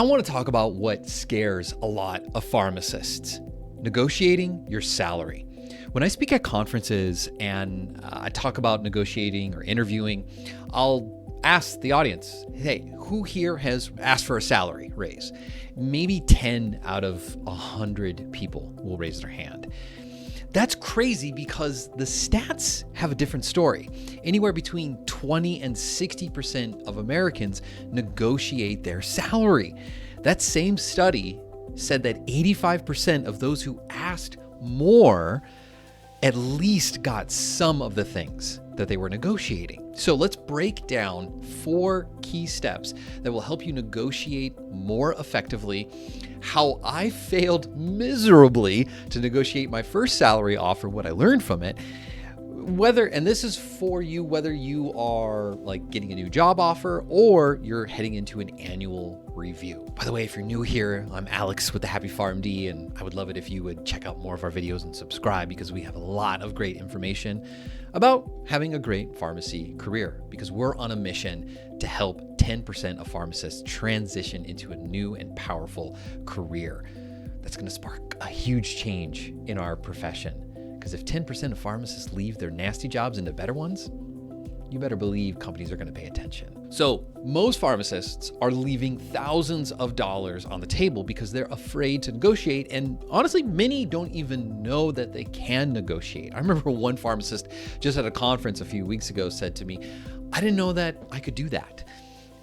I want to talk about what scares a lot of pharmacists: negotiating your salary. When I speak at conferences and I talk about negotiating or interviewing, I'll ask the audience, hey, who here has asked for a salary raise? Maybe 10 out of 100 people will raise their hand. That's crazy because the stats have a different story. Anywhere between 20 and 60% of Americans negotiate their salary. That same study said that 85% of those who asked more at least got some of the things that they were negotiating. So let's break down 4 key steps that will help you negotiate more effectively, how I failed miserably to negotiate my first salary offer, what I learned from it, and this is for you, whether you are like getting a new job offer or you're heading into an annual review. By the way, if you're new here, I'm Alex with the Happy PharmD, and I would love it if you would check out more of our videos and subscribe because we have a lot of great information about having a great pharmacy career, because we're on a mission to help 10% of pharmacists transition into a new and powerful career. That's going to spark a huge change in our profession. Because if 10% of pharmacists leave their nasty jobs into better ones, you better believe companies are going to pay attention. So most pharmacists are leaving thousands of dollars on the table because they're afraid to negotiate. And honestly, many don't even know that they can negotiate. I remember one pharmacist just at a conference a few weeks ago said to me, I didn't know that I could do that.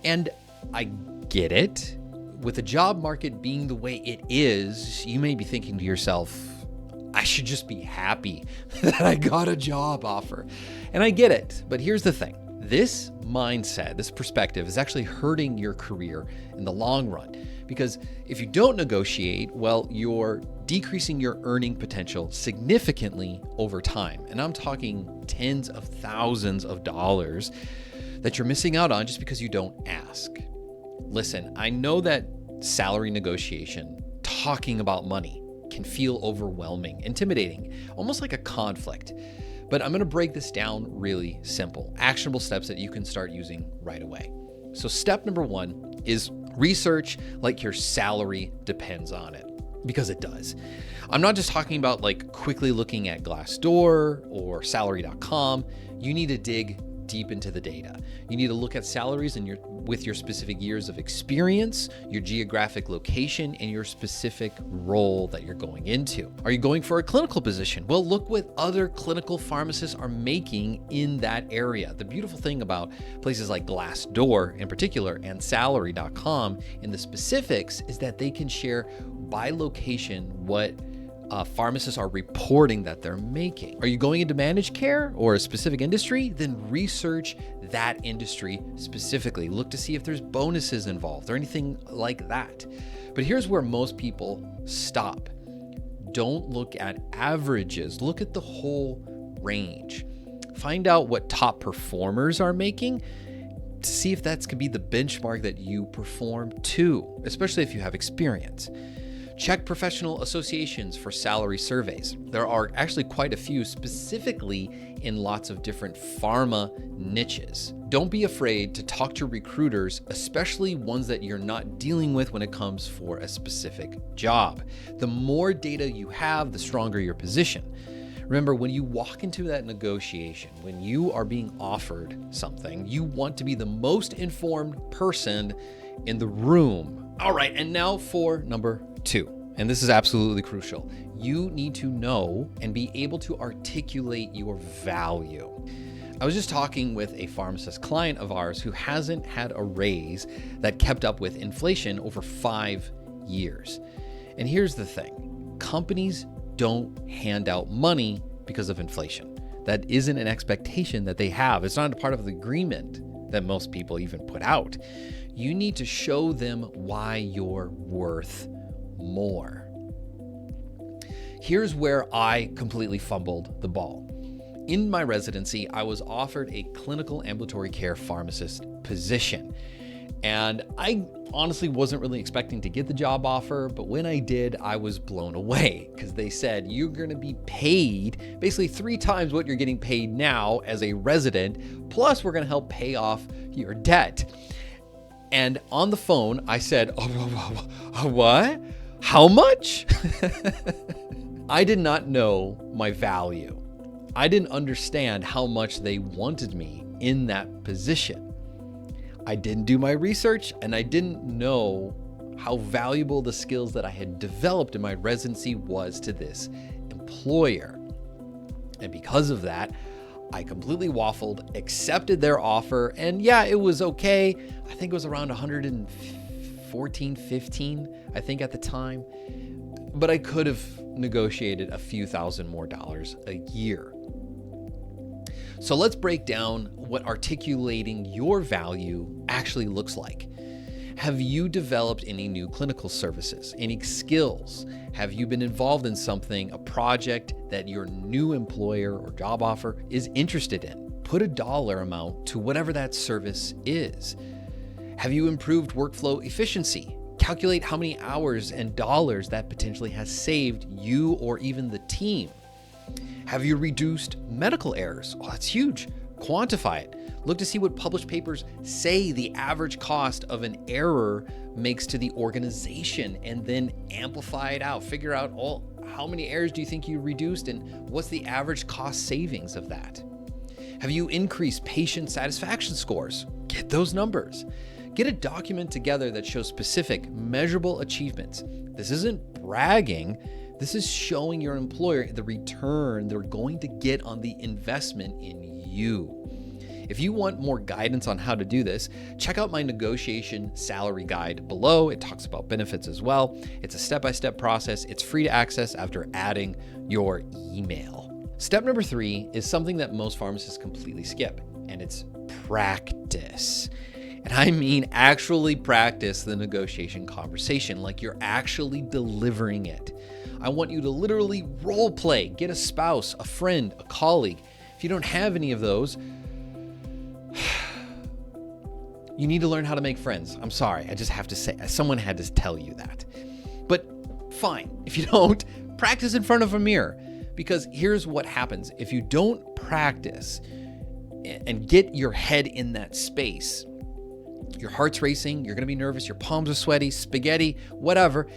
And I get it. With the job market being the way it is, you may be thinking to yourself, I should just be happy that I got a job offer. And I get it, but here's the thing. This mindset, this perspective is actually hurting your career in the long run. Because if you don't negotiate, well, you're decreasing your earning potential significantly over time. And I'm talking tens of thousands of dollars that you're missing out on just because you don't ask. Listen, I know that salary negotiation, talking about money, can feel overwhelming, intimidating, almost like a conflict. But I'm going to break this down really simple, actionable steps that you can start using right away. So step number 1 is research like your salary depends on it, because it does. I'm not just talking about like quickly looking at Glassdoor or salary.com. You need to dig deep into the data. You need to look at salaries with your specific years of experience, your geographic location, and your specific role that you're going into. Are you going for a clinical position? Well, look what other clinical pharmacists are making in that area. The beautiful thing about places like Glassdoor in particular and salary.com in the specifics is that they can share by location what pharmacists are reporting that they're making. Are you going into managed care or a specific industry? Then research that industry specifically. Look to see if there's bonuses involved or anything like that. But here's where most people stop. Don't look at averages. Look at the whole range. Find out what top performers are making to see if that could be the benchmark that you perform to, especially if you have experience. Check professional associations for salary surveys. There are actually quite a few, specifically in lots of different pharma niches. Don't be afraid to talk to recruiters, especially ones that you're not dealing with when it comes for a specific job. The more data you have, the stronger your position. Remember, when you walk into that negotiation, when you are being offered something, you want to be the most informed person in the room. All right, and now for number 2. And this is absolutely crucial. You need to know and be able to articulate your value. I was just talking with a pharmacist client of ours who hasn't had a raise that kept up with inflation over 5 years. And here's the thing. Companies don't hand out money because of inflation. That isn't an expectation that they have. It's not a part of the agreement that most people even put out. You need to show them why you're worth more. Here's where I completely fumbled the ball. In my residency, I was offered a clinical ambulatory care pharmacist position. And I honestly wasn't really expecting to get the job offer, but when I did, I was blown away because they said, you're going to be paid basically 3 times what you're getting paid now as a resident, plus we're going to help pay off your debt. And on the phone, I said, what? How much? I did not know my value. I didn't understand how much they wanted me in that position. I didn't do my research, and I didn't know how valuable the skills that I had developed in my residency was to this employer. And because of that, I completely waffled, accepted their offer, and yeah, it was okay. I think it was around 114, 15, I think at the time. But I could have negotiated a few thousand more dollars a year. So let's break down what articulating your value actually looks like. Have you developed any new clinical services, any skills? Have you been involved in something, a project that your new employer or job offer is interested in? Put a dollar amount to whatever that service is. Have you improved workflow efficiency? Calculate how many hours and dollars that potentially has saved you or even the team. Have you reduced medical errors? Oh, that's huge. Quantify it. Look to see what published papers say the average cost of an error makes to the organization, and then amplify it out. Figure out how many errors do you think you reduced, and what's the average cost savings of that? Have you increased patient satisfaction scores? Get those numbers. Get a document together that shows specific, measurable achievements. This isn't bragging. This is showing your employer the return they're going to get on the investment in you. If you want more guidance on how to do this, check out my negotiation salary guide below. It talks about benefits as well. It's a step-by-step process. It's free to access after adding your email. Step number 3 is something that most pharmacists completely skip, and it's practice. And I mean actually practice the negotiation conversation, like you're actually delivering it. I want you to literally role play, get a spouse, a friend, a colleague. If you don't have any of those, you need to learn how to make friends. I'm sorry, I just have to say, someone had to tell you that. But fine, if you don't, practice in front of a mirror. Because here's what happens. If you don't practice and get your head in that space, your heart's racing, you're gonna be nervous, your palms are sweaty, spaghetti, whatever.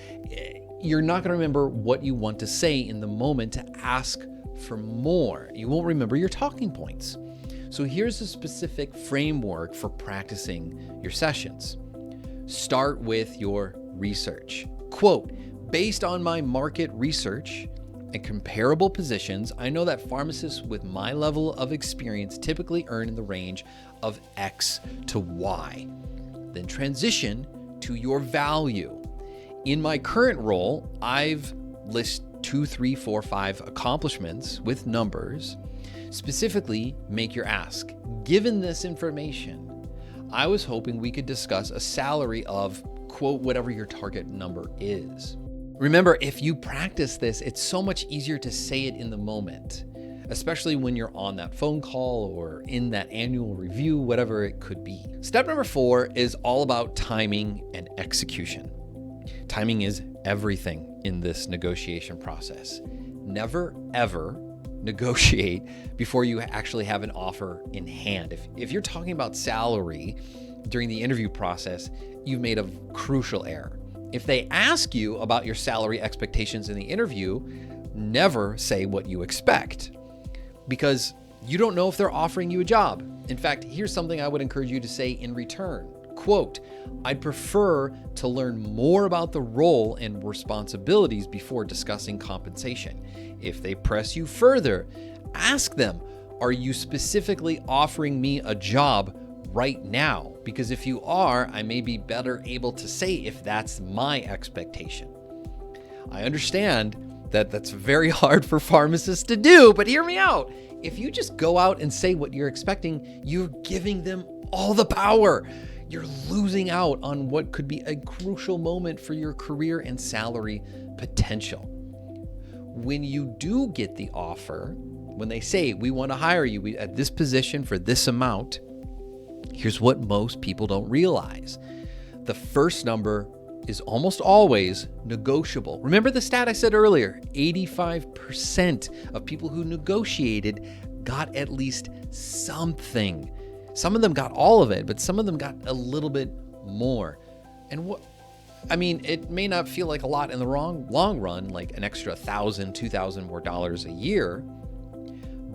You're not gonna remember what you want to say in the moment to ask for more. You won't remember your talking points. So here's a specific framework for practicing your sessions. Start with your research. Quote, based on my market research and comparable positions, I know that pharmacists with my level of experience typically earn in the range of X to Y. Then transition to your value. In my current role, I've listed 2, 3, 4, 5 accomplishments with numbers. Specifically, make your ask. Given this information, I was hoping we could discuss a salary of, quote, whatever your target number is. Remember, if you practice this, it's so much easier to say it in the moment, especially when you're on that phone call or in that annual review, whatever it could be. Step number 4 is all about timing and execution. Timing is everything in this negotiation process. Never, ever negotiate before you actually have an offer in hand. If you're talking about salary during the interview process, you've made a crucial error. If they ask you about your salary expectations in the interview, never say what you expect, because you don't know if they're offering you a job. In fact, here's something I would encourage you to say in return. Quote, I'd prefer to learn more about the role and responsibilities before discussing compensation. If they press you further, ask them, are you specifically offering me a job right now? Because if you are, I may be better able to say if that's my expectation. I understand that that's very hard for pharmacists to do, but hear me out. If you just go out and say what you're expecting, you're giving them all the power. You're losing out on what could be a crucial moment for your career and salary potential. When you do get the offer, when they say, we want to hire you at this position for this amount, here's what most people don't realize. The first number is almost always negotiable. Remember the stat I said earlier, 85% of people who negotiated got at least something. Some of them got all of it, but some of them got a little bit more. And it may not feel like a lot in the long run, like an extra $1,000, $2,000 more dollars a year,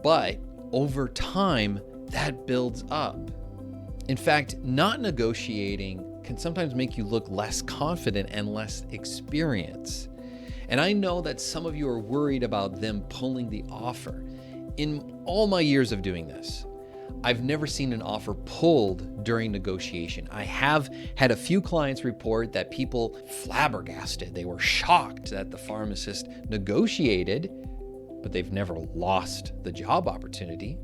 but over time, that builds up. In fact, not negotiating can sometimes make you look less confident and less experienced. And I know that some of you are worried about them pulling the offer. In all my years of doing this, I've never seen an offer pulled during negotiation. I have had a few clients report that people flabbergasted. They were shocked that the pharmacist negotiated, but they've never lost the job opportunity.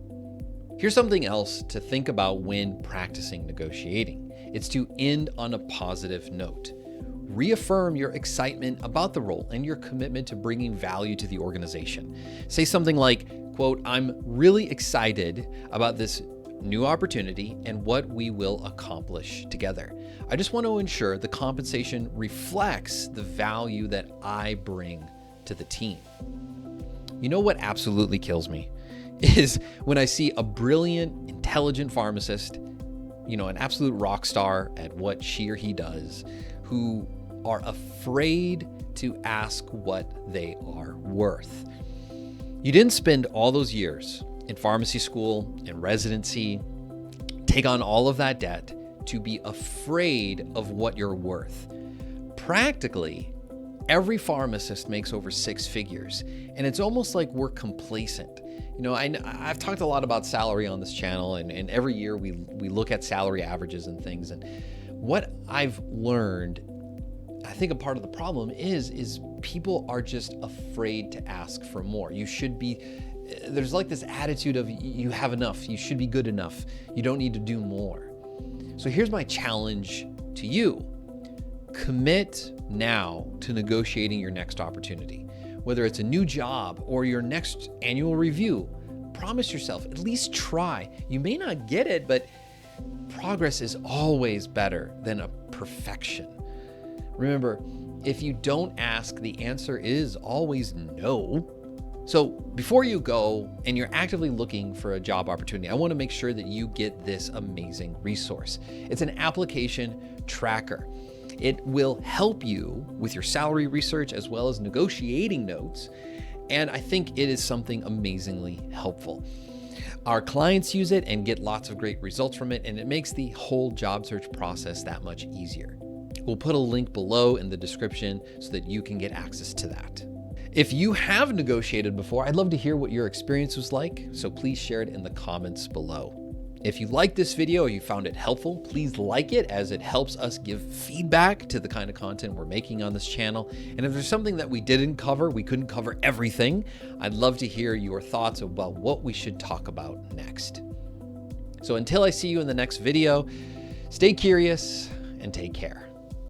Here's something else to think about when practicing negotiating. It's to end on a positive note. Reaffirm your excitement about the role and your commitment to bringing value to the organization. Say something like, quote, "I'm really excited about this new opportunity and what we will accomplish together. I just want to ensure the compensation reflects the value that I bring to the team." You know what absolutely kills me is when I see a brilliant, intelligent pharmacist, an absolute rock star at what she or he does, who are afraid to ask what they are worth. You didn't spend all those years in pharmacy school, in residency, take on all of that debt to be afraid of what you're worth. Practically, every pharmacist makes over 6 figures, and it's almost like we're complacent. I've talked a lot about salary on this channel, and every year we look at salary averages and things. And what I've learned, I think a part of the problem is people are just afraid to ask for more. There's like this attitude of you have enough, you should be good enough, you don't need to do more. So here's my challenge to you. Commit now to negotiating your next opportunity. Whether it's a new job or your next annual review, promise yourself, at least try. You may not get it, but progress is always better than a perfection. Remember, if you don't ask, the answer is always no. So before you go and you're actively looking for a job opportunity, I want to make sure that you get this amazing resource. It's an application tracker. It will help you with your salary research as well as negotiating notes. And I think it is something amazingly helpful. Our clients use it and get lots of great results from it, and it makes the whole job search process that much easier. We'll put a link below in the description so that you can get access to that. If you have negotiated before, I'd love to hear what your experience was like, so please share it in the comments below. If you liked this video or you found it helpful, please like it, as it helps us give feedback to the kind of content we're making on this channel. And if there's something that we didn't cover, we couldn't cover everything, I'd love to hear your thoughts about what we should talk about next. So until I see you in the next video, stay curious and take care.